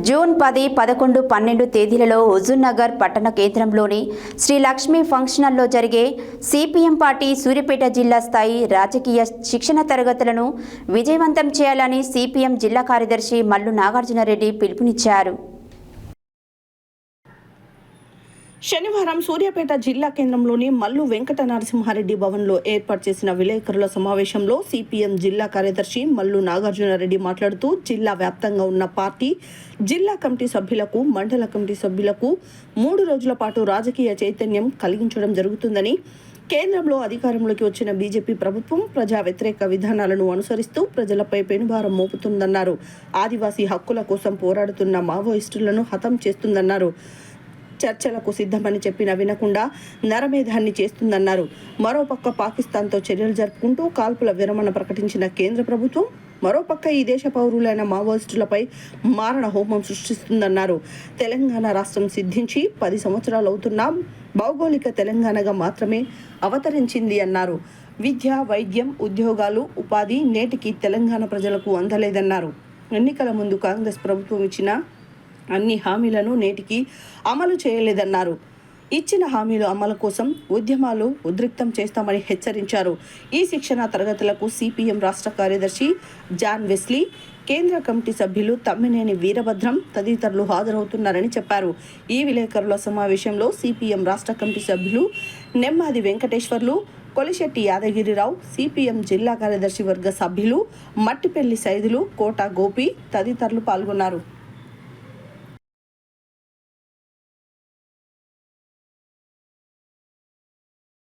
June 10, 11, 12 తేదీలలో హుజూర్నగర్ పట్టణ కేంద్రంలోని శ్రీ లక్ష్మీ ఫంక్షన్ హాల్లో జరిగే సిపిఎం పార్టీ సూర్యాపేట జిల్లా స్థాయి రాజకీయ శిక్షణ తరగతులను విజయవంతం చేయాలని సిపిఎం జిల్లా కార్యదర్శి మల్లు నాగార్జునరెడ్డి పిలుపునిచ్చారు. శనివారం సూర్యాపేట జిల్లా కేంద్రంలోని మల్లు వెంకట నరసింహారెడ్డి భవన్లో ఏర్పాటు చేసిన విలేకరుల సమావేశంలో సిపిఎం జిల్లా కార్యదర్శి మల్లు నాగార్జునరెడ్డి మాట్లాడుతూ జిల్లా వ్యాప్తంగా ఉన్న పార్టీ జిల్లా కమిటీ సభ్యులకు మండల కమిటీ సభ్యులకు 3 రోజుల పాటు రాజకీయ చైతన్యం కలిగించడం జరుగుతుందని, కేంద్రంలో అధికారంలోకి వచ్చిన బీజేపీ ప్రభుత్వం ప్రజా వ్యతిరేక విధానాలను అనుసరిస్తూ ప్రజలపై పెనుభారం మోపుతుందన్నారు. ఆదివాసీ హక్కుల కోసం పోరాడుతున్న మావోయిస్టులను హతం చేస్తుందన్నారు. చర్చలకు సిద్ధమని చెప్పినా వినకుండా నరమేధాన్ని చేస్తుందన్నారు. మరోపక్క పాకిస్తాన్తో చర్యలు జరుపుకుంటూ కాల్పుల విరమణ ప్రకటించిన కేంద్ర ప్రభుత్వం మరోపక్క ఈ దేశ పౌరులైన మావోయిస్టులపై మారణ హోమం సృష్టిస్తుందన్నారు. తెలంగాణ రాష్ట్రం సిద్ధించి 10 సంవత్సరాలు అవుతున్నా భౌగోళిక తెలంగాణగా మాత్రమే అవతరించింది అన్నారు. విద్య, వైద్యం, ఉద్యోగాలు, ఉపాధి నేటికి తెలంగాణ ప్రజలకు అందలేదన్నారు. ఎన్నికల ముందు కాంగ్రెస్ ప్రభుత్వం ఇచ్చిన అన్ని హామీలను నేటికి అమలు చేయలేదన్నారు. ఇచ్చిన హామీల అమలు కోసం ఉద్యమాలు ఉద్రిక్తం చేస్తామని హెచ్చరించారు. ఈ శిక్షణ తరగతులకు సిపిఎం రాష్ట్ర కార్యదర్శి జాన్ వెస్లీ, కేంద్ర కమిటీ సభ్యులు తమ్మినేని వీరభద్రం తదితరులు హాజరవుతున్నారని చెప్పారు. ఈ విలేకరుల సమావేశంలో సిపిఎం రాష్ట్ర కమిటీ సభ్యులు నెమ్మాది వెంకటేశ్వర్లు, కొలిశెట్టి యాదగిరిరావు, సిపిఎం జిల్లా కార్యదర్శి వర్గ సభ్యులు మట్టిపెల్లి సైదులు, కోట గోపి తదితరులు పాల్గొన్నారు.